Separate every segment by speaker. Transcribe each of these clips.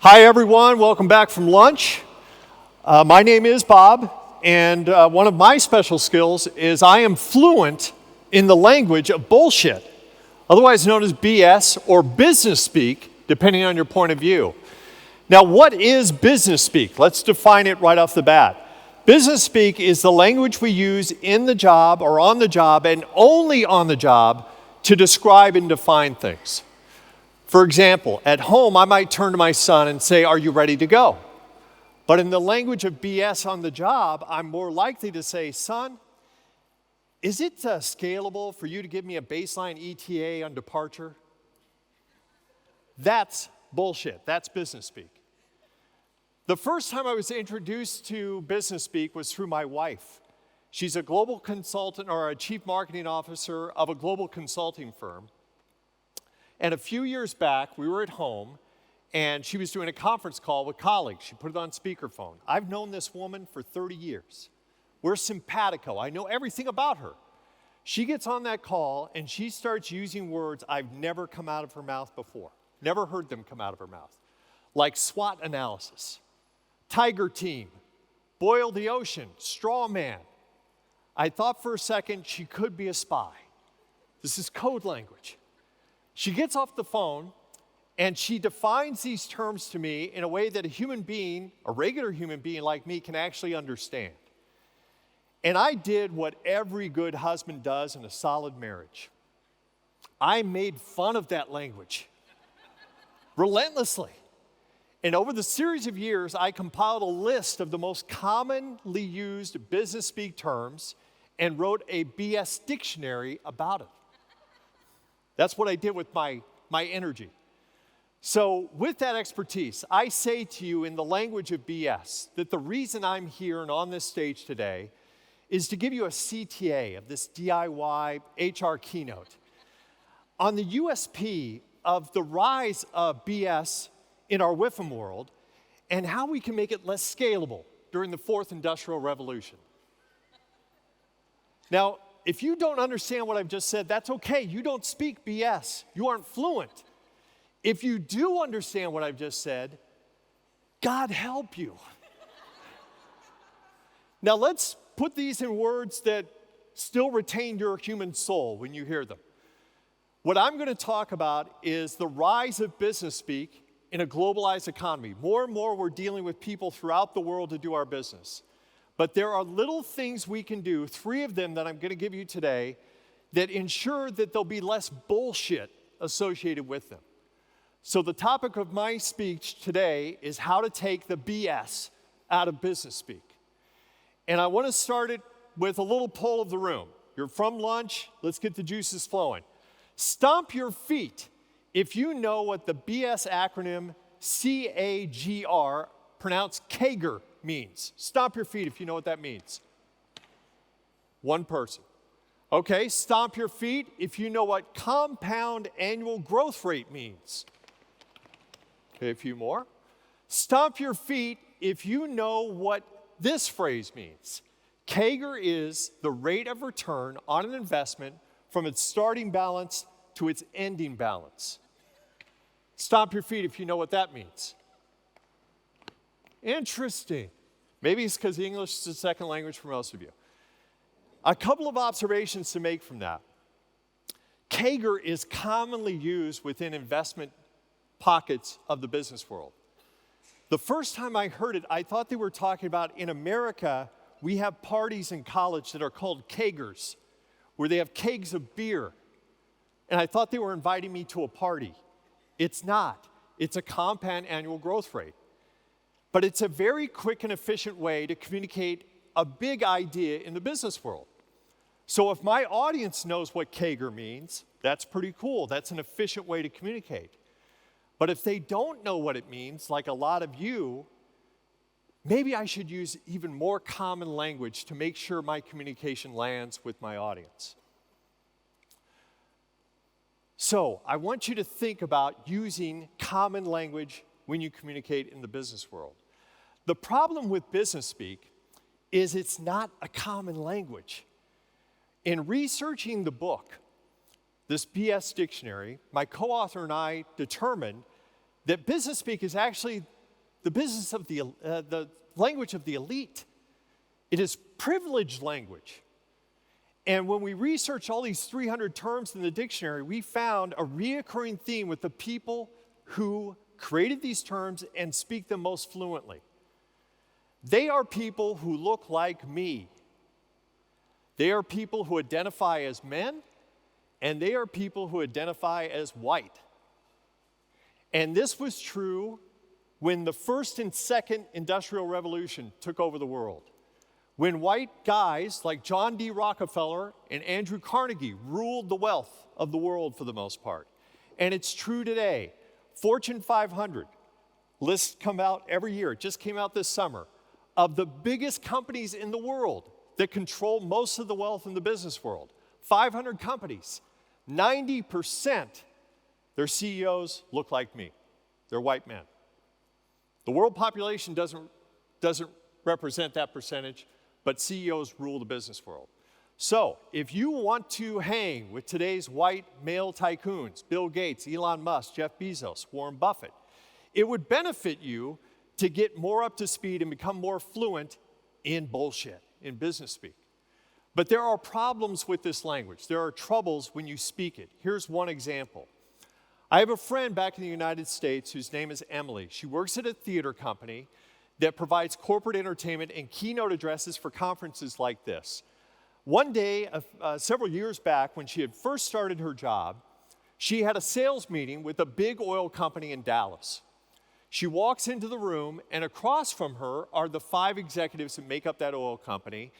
Speaker 1: Hi everyone, welcome back from lunch. My name is Bob, and one of my special skills is I am fluent in the language of bullshit, otherwise known as BS or business speak, depending on your point of view. Now, what is business speak? Let's define it right off the bat. Business speak is the language we use in the job or on the job and only on the job to describe and define things. For example, at home, I might turn to my son and say, "Are you ready to go?" But in the language of BS on the job, I'm more likely to say, "Son, is it scalable for you to give me a baseline ETA on departure?" That's bullshit. That's business speak. The first time I was introduced to business speak was through my wife. She's a global consultant or a chief marketing officer of a global consulting firm. And a few years back, we were at home, and she was doing a conference call with colleagues. She put it on speakerphone. I've known this woman for 30 years. We're simpatico. I know everything about her. She gets on that call, and she starts using words I've never come out of her mouth before. Never heard them come out of her mouth. Like SWOT analysis, tiger team, boil the ocean, straw man. I thought for a second she could be a spy. This is code language. She gets off the phone, and she defines these terms to me in a way that a human being, a regular human being like me, can actually understand. And I did what every good husband does in a solid marriage. I made fun of that language relentlessly. And over the series of years, I compiled a list of the most commonly used business speak terms and wrote a BS dictionary about it. That's what I did with my energy. So with that expertise, I say to you in the language of BS that the reason I'm here and on this stage today is to give you a CTA of this DIY HR keynote on the USP of the rise of BS in our WIIFM world and how we can make it less scalable during the fourth industrial revolution. Now, if you don't understand what I've just said, that's okay. You don't speak BS. You aren't fluent. If you do understand what I've just said, God help you. Now let's put these in words that still retain your human soul when you hear them. What I'm going to talk about is the rise of business speak in a globalized economy. More and more we're dealing with people throughout the world to do our business. But there are little things we can do, 3 of them that I'm going to give you today, that ensure that there'll be less bullshit associated with them. So the topic of my speech today is how to take the BS out of business speak. And I want to start it with a little poll of the room. You're from lunch, let's get the juices flowing. Stomp your feet if you know what the BS acronym CAGR, pronounced CAGR, means. Stomp your feet if you know what that means. One person. Okay, stomp your feet if you know what compound annual growth rate means. Okay, a few more. Stomp your feet if you know what this phrase means. CAGR is the rate of return on an investment from its starting balance to its ending balance. Stomp your feet if you know what that means. Interesting. Maybe it's because English is a second language for most of you. A couple of observations to make from that. CAGR is commonly used within investment pockets of the business world. The first time I heard it, I thought they were talking about in America, we have parties in college that are called kegers, where they have kegs of beer. And I thought they were inviting me to a party. It's not. It's a compound annual growth rate. But it's a very quick and efficient way to communicate a big idea in the business world. So if my audience knows what CAGR means, that's pretty cool. That's an efficient way to communicate. But if they don't know what it means, like a lot of you, maybe I should use even more common language to make sure my communication lands with my audience. So I want you to think about using common language when you communicate in the business world. The problem with business speak is it's not a common language. In researching the book, this BS dictionary, my co-author and I determined that business speak is actually the business of the language of the elite. It is privileged language. And when we researched all these 300 terms in the dictionary, we found a reoccurring theme with the people who created these terms and speak them most fluently. They are people who look like me. They are people who identify as men, and they are people who identify as white. And this was true when the first and second industrial revolution took over the world. When white guys like John D. Rockefeller and Andrew Carnegie ruled the wealth of the world for the most part. And it's true today. Fortune 500 lists come out every year. It just came out this summer. Of the biggest companies in the world that control most of the wealth in the business world, 500 companies, 90% their CEOs look like me. They're white men. The world population doesn't represent that percentage, but CEOs rule the business world. So if you want to hang with today's white male tycoons, Bill Gates, Elon Musk, Jeff Bezos, Warren Buffett, it would benefit you to get more up to speed and become more fluent in bullshit, in business speak. But there are problems with this language. There are troubles when you speak it. Here's one example. I have a friend back in the United States whose name is Emily. She works at a theater company that provides corporate entertainment and keynote addresses for conferences like this. One day, several years back, when she had first started her job, she had a sales meeting with a big oil company in Dallas. She walks into the room, and across from her are the 5 executives that make up that oil company,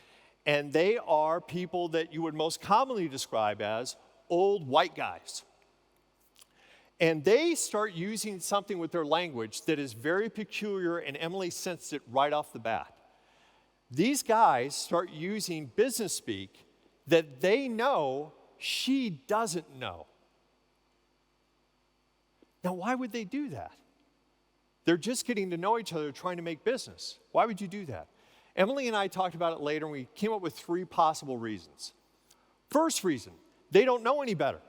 Speaker 1: and they are people that you would most commonly describe as old white guys. And they start using something with their language that is very peculiar, and Emily sensed it right off the bat. These guys start using business speak that they know she doesn't know. Now, why would they do that? They're just getting to know each other, trying to make business. Why would you do that? Emily and I talked about it later, and we came up with 3 possible reasons. First reason, they don't know any better.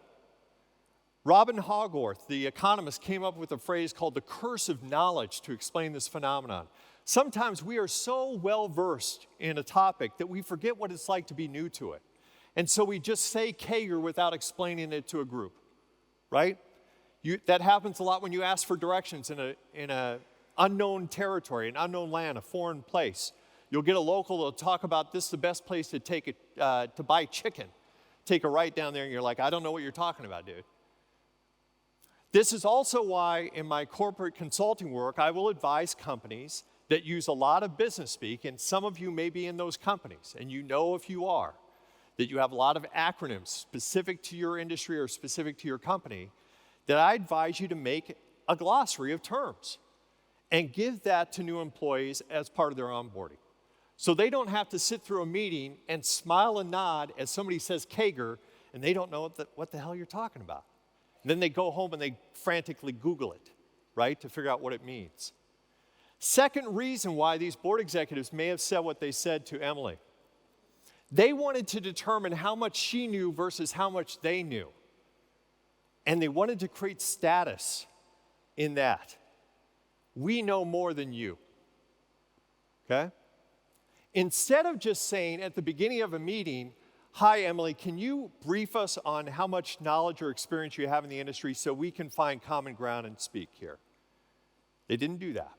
Speaker 1: Robin Hogarth, the economist, came up with a phrase called the curse of knowledge to explain this phenomenon. Sometimes we are so well-versed in a topic that we forget what it's like to be new to it. And so we just say Kager without explaining it to a group, right? That happens a lot when you ask for directions in an unknown territory, an unknown land, a foreign place. You'll get a local that'll talk about this is the best place to take it, to buy chicken. Take a right down there, and you're like, I don't know what you're talking about, dude. This is also why in my corporate consulting work, I will advise companies that use a lot of business speak, and some of you may be in those companies, and you know if you are, that you have a lot of acronyms specific to your industry or specific to your company, that I advise you to make a glossary of terms and give that to new employees as part of their onboarding. So they don't have to sit through a meeting and smile and nod as somebody says Kager, and they don't know what the hell you're talking about. And then they go home and they frantically Google it, right, to figure out what it means. Second reason why these board executives may have said what they said to Emily. They wanted to determine how much she knew versus how much they knew. And they wanted to create status in that. We know more than you, okay? Instead of just saying at the beginning of a meeting, hi, Emily, can you brief us on how much knowledge or experience you have in the industry so we can find common ground and speak here? They didn't do that.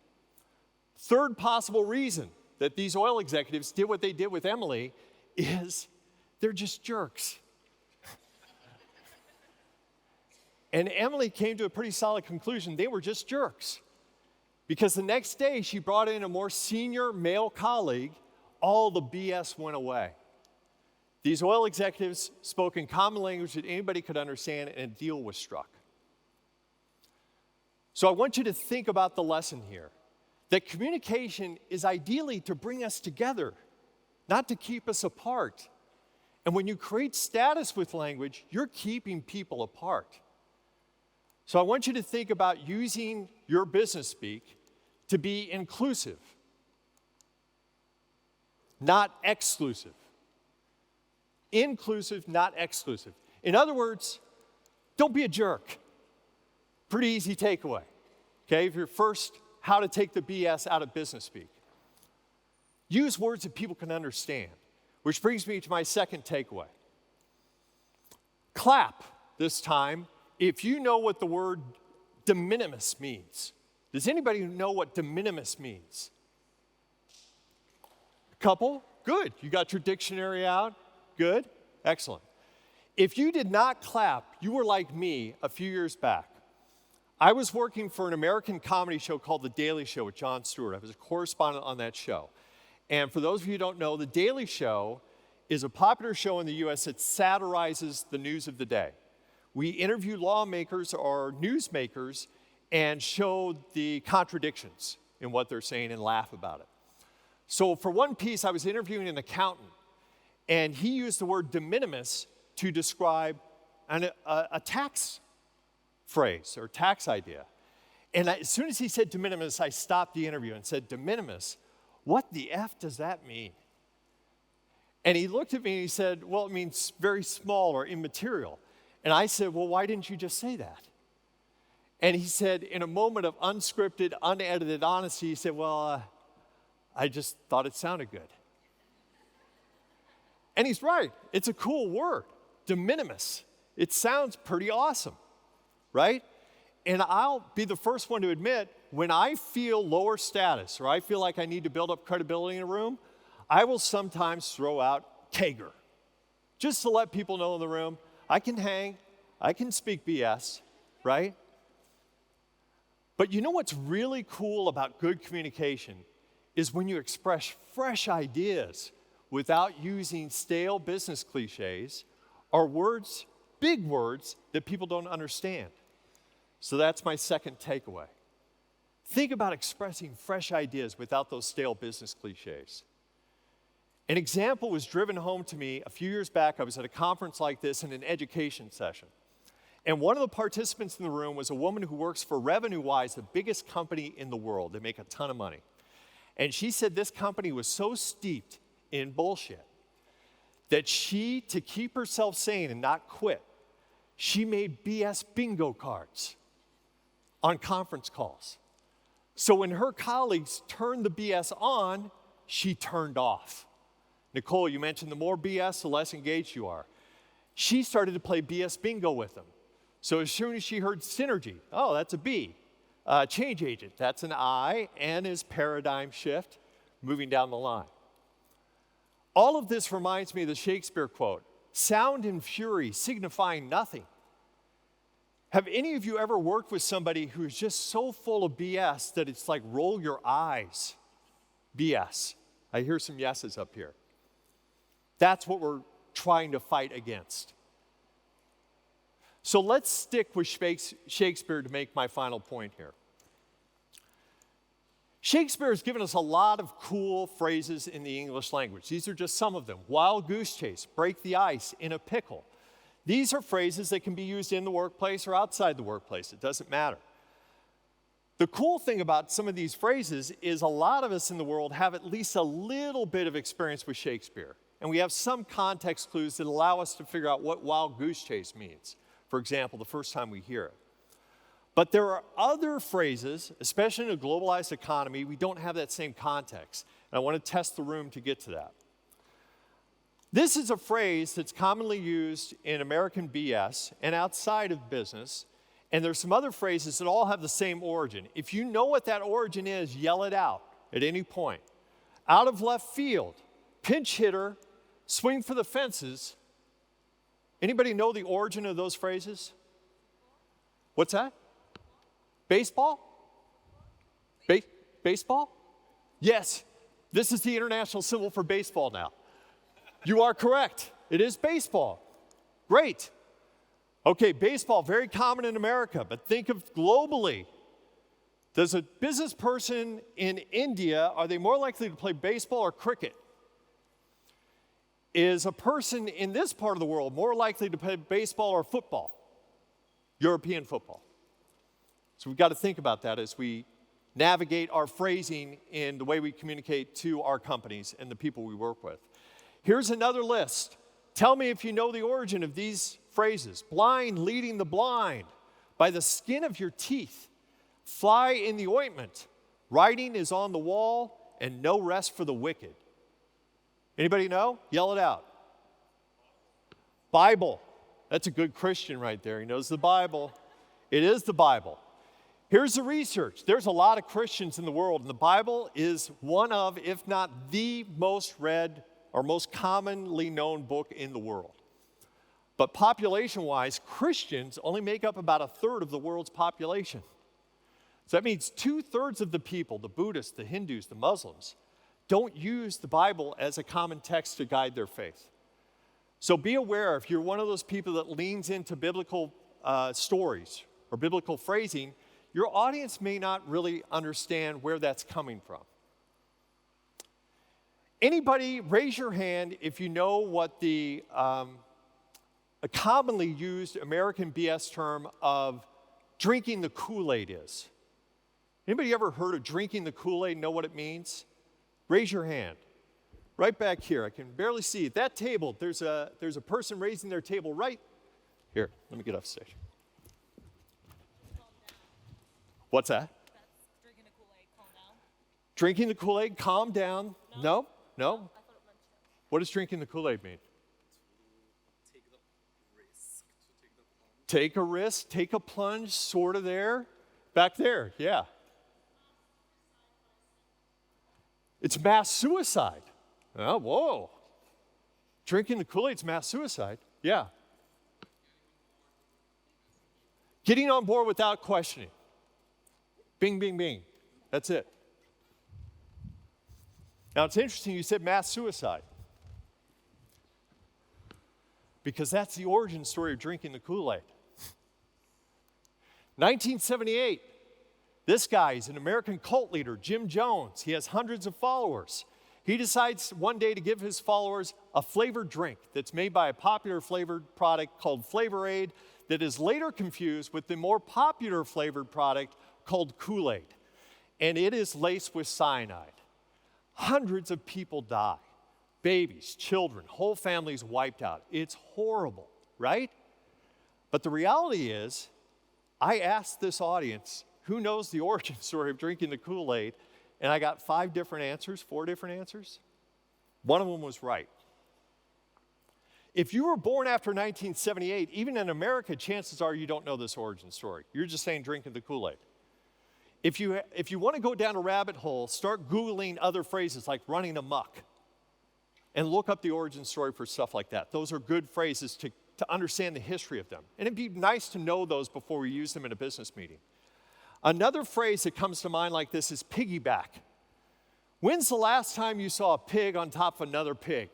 Speaker 1: Third possible reason that these oil executives did what they did with Emily is they're just jerks. And Emily came to a pretty solid conclusion. They were just jerks. Because the next day, she brought in a more senior male colleague. All the BS went away. These oil executives spoke in common language that anybody could understand, and a deal was struck. So I want you to think about the lesson here, that communication is ideally to bring us together, not to keep us apart. And when you create status with language, you're keeping people apart. So I want you to think about using your business speak to be inclusive, not exclusive. Inclusive, not exclusive. In other words, don't be a jerk. Pretty easy takeaway. Okay, if you're first how to take the BS out of business speak. Use words that people can understand, which brings me to my second takeaway. Clap this time if you know what the word de minimis means. Does anybody know what de minimis means? A couple? Good. You got your dictionary out? Good. Excellent. If you did not clap, you were like me a few years back. I was working for an American comedy show called The Daily Show with Jon Stewart. I was a correspondent on that show. And for those of you who don't know, The Daily Show is a popular show in the U.S. that satirizes the news of the day. We interview lawmakers or newsmakers and show the contradictions in what they're saying and laugh about it. So for one piece, I was interviewing an accountant, and he used the word de minimis to describe a tax phrase or tax idea. And as soon as he said de minimis, I stopped the interview and said, de minimis? What the F does that mean? And he looked at me and he said, well, it means very small or immaterial. And I said, well, why didn't you just say that? And he said, in a moment of unscripted, unedited honesty, he said, well, I just thought it sounded good. And he's right. It's a cool word, de minimis. It sounds pretty awesome, right? And I'll be the first one to admit, when I feel lower status or I feel like I need to build up credibility in a room, I will sometimes throw out Kager, just to let people know in the room, I can hang, I can speak BS, right? But you know what's really cool about good communication is when you express fresh ideas without using stale business cliches or words, big words that people don't understand. So that's my second takeaway. Think about expressing fresh ideas without those stale business cliches. An example was driven home to me a few years back. I was at a conference like this in an education session. And one of the participants in the room was a woman who works for RevenueWise, the biggest company in the world. They make a ton of money. And she said this company was so steeped in bullshit that she, to keep herself sane and not quit, she made BS bingo cards on conference calls. So when her colleagues turned the BS on, she turned off. Nicole, you mentioned the more BS, the less engaged you are. She started to play BS bingo with them. So as soon as she heard synergy, oh, that's a B. Change agent, that's an I. N is paradigm shift, moving down the line. All of this reminds me of the Shakespeare quote, sound and fury signifying nothing. Have any of you ever worked with somebody who's just so full of BS that it's like roll your eyes? BS. I hear some yeses up here. That's what we're trying to fight against. So let's stick with Shakespeare to make my final point here. Shakespeare has given us a lot of cool phrases in the English language. These are just some of them. Wild goose chase, break the ice, in a pickle. These are phrases that can be used in the workplace or outside the workplace. It doesn't matter. The cool thing about some of these phrases is a lot of us in the world have at least a little bit of experience with Shakespeare. And we have some context clues that allow us to figure out what wild goose chase means. For example, the first time we hear it. But there are other phrases, especially in a globalized economy, we don't have that same context. And I want to test the room to get to that. This is a phrase that's commonly used in American BS and outside of business. And there's some other phrases that all have the same origin. If you know what that origin is, yell it out at any point. Out of left field, pinch hitter, swing for the fences. Anybody know the origin of those phrases? What's that? Baseball? Baseball? Yes. This is the international symbol for baseball now. You are correct. It is baseball. Great. Okay, baseball, very common in America, but think of globally. Does a business person in India, are they more likely to play baseball or cricket? Is a person in this part of the world more likely to play baseball or football? European football. So we've got to think about that as we navigate our phrasing in the way we communicate to our companies and the people we work with. Here's another list. Tell me if you know the origin of these phrases. Blind leading the blind, by the skin of your teeth, fly in the ointment, Writing is on the wall and no rest for the wicked. Anybody know? Yell it out. Bible. That's a good Christian right there. He knows the Bible. It is the Bible. Here's the research. There's a lot of Christians in the world, and the Bible is one of, if not the most read or most commonly known book in the world. But population-wise, Christians only make up about a third of the world's population. So that means 2/3 of the people, the Buddhists, the Hindus, the Muslims, don't use the Bible as a common text to guide their faith. So be aware, if you're one of those people that leans into biblical stories or biblical phrasing, your audience may not really understand where that's coming from. Anybody, raise your hand if you know what the a commonly used American BS term of drinking the Kool-Aid is. Anybody ever heard of drinking the Kool-Aid, know what it means? Raise your hand. Right back here, I can barely see it. That table, there's a person raising their table right here. Let me get off stage. What's that?
Speaker 2: That's drinking the Kool-Aid, calm down.
Speaker 1: Drinking the Kool-Aid, calm down. No?
Speaker 2: I thought it meant
Speaker 1: What does drinking the Kool-Aid mean?
Speaker 3: Take the risk, to take the plunge.
Speaker 1: Take a risk, take a plunge, sort of there. Back there, yeah. It's mass suicide. Oh, whoa. Drinking the Kool-Aid's mass suicide. Yeah. Getting on board without questioning. Bing, bing, bing. That's it. Now, it's interesting you said mass suicide, because that's the origin story of drinking the Kool-Aid. 1978, this guy is an American cult leader, Jim Jones. He has hundreds of followers. He decides one day to give his followers a flavored drink that's made by a popular flavored product called Flavor Aid that is later confused with the more popular flavored product called Kool-Aid. And it is laced with cyanide. Hundreds of people die. Babies, children, whole families wiped out. It's horrible, right? But the reality is, I asked this audience, who knows the origin story of drinking the Kool-Aid? And I got 4 different answers. One of them was right. If you were born after 1978, even in America, chances are you don't know this origin story. You're just saying drinking the Kool-Aid. If you want to go down a rabbit hole, start Googling other phrases like running amok and look up the origin story for stuff like that. Those are good phrases to understand the history of them. And it'd be nice to know those before we use them in a business meeting. Another phrase that comes to mind like this is piggyback. When's the last time you saw a pig on top of another pig?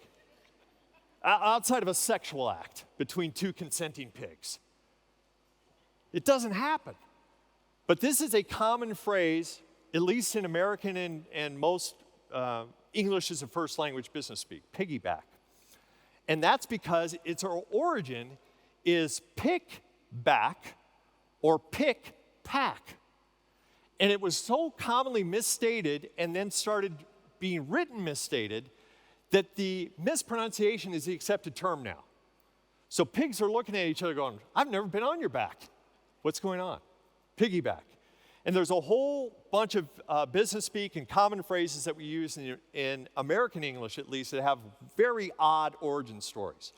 Speaker 1: Outside of a sexual act between 2 consenting pigs. It doesn't happen. But this is a common phrase, at least in American and most English as a first language business speak, piggyback. And that's because its origin is pick back or pick pack. And it was so commonly misstated and then started being written misstated that the mispronunciation is the accepted term now. So pigs are looking at each other going, I've never been on your back. What's going on? Piggyback. And there's a whole bunch of business speak and common phrases that we use in American English, at least, that have very odd origin stories.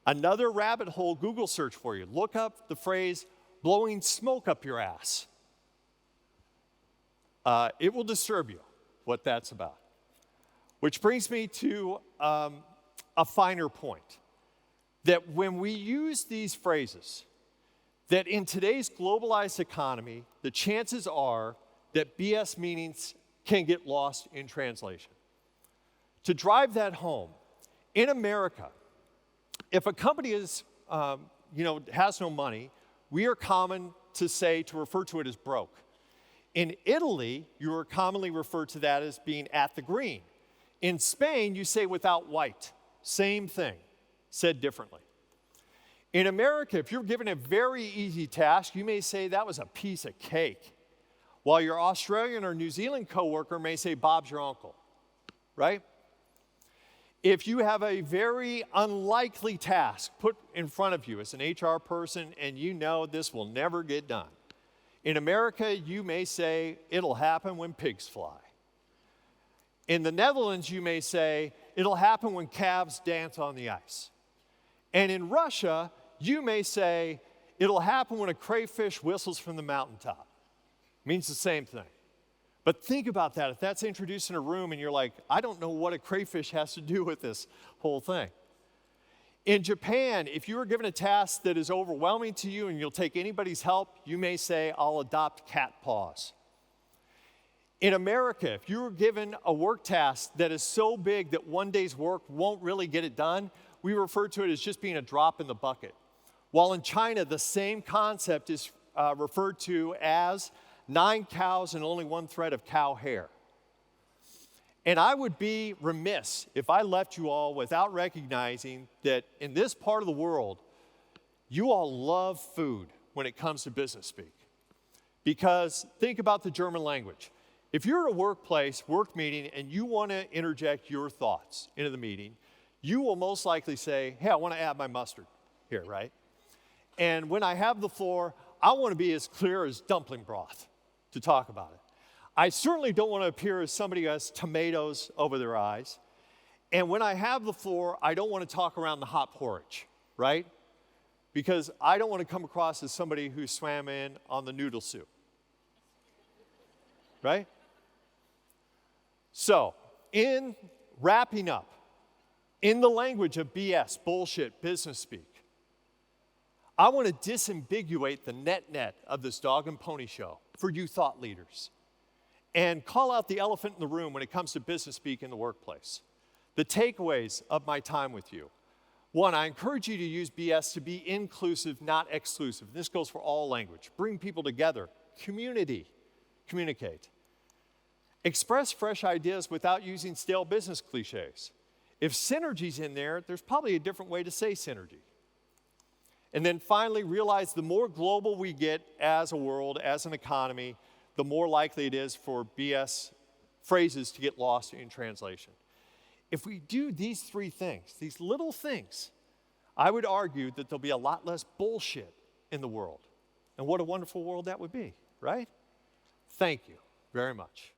Speaker 1: Another rabbit hole Google search for you. Look up the phrase, blowing smoke up your ass. It will disturb you what that's about. Which brings me to a finer point. That when we use these phrases, that in today's globalized economy, the chances are that BS meanings can get lost in translation. To drive that home, in America, if a company has no money, we are common to refer to it as broke. In Italy, you are commonly referred to that as being at the green. In Spain, you say without white. Same thing, said differently. In America, if you're given a very easy task, you may say that was a piece of cake, while your Australian or New Zealand coworker may say Bob's your uncle, right? If you have a very unlikely task put in front of you as an HR person and you know this will never get done, In America, you may say, it'll happen when pigs fly. In the Netherlands, you may say, it'll happen when calves dance on the ice. And in Russia, you may say, it'll happen when a crayfish whistles from the mountaintop. Means the same thing. But think about that. If that's introduced in a room and you're like, I don't know what a crayfish has to do with this whole thing. In Japan, if you were given a task that is overwhelming to you and you'll take anybody's help, you may say, I'll adopt cat paws. In America, if you were given a work task that is so big that one day's work won't really get it done, we refer to it as just being a drop in the bucket. While in China, the same concept is referred to as 9 cows and only 1 thread of cow hair. And I would be remiss if I left you all without recognizing that in this part of the world, you all love food when it comes to business speak. Because think about the German language. If you're at a workplace, work meeting, and you want to interject your thoughts into the meeting, you will most likely say, hey, I want to add my mustard here, right? And when I have the floor, I want to be as clear as dumpling broth to talk about it. I certainly don't want to appear as somebody who has tomatoes over their eyes. And when I have the floor, I don't want to talk around the hot porridge, right? Because I don't want to come across as somebody who swam in on the noodle soup, right? So, in wrapping up, in the language of BS, bullshit, business speak, I want to disambiguate the net of this dog and pony show for you thought leaders and call out the elephant in the room when it comes to business speak in the workplace. The takeaways of my time with you. 1, I encourage you to use BS to be inclusive, not exclusive. This goes for all language. Bring people together. Communicate. Express fresh ideas without using stale business cliches. If synergy's in there, there's probably a different way to say synergy. And then finally, realize the more global we get as a world, as an economy, the more likely it is for BS phrases to get lost in translation. If we do these 3 things, these little things, I would argue that there'll be a lot less bullshit in the world. And what a wonderful world that would be, right? Thank you very much.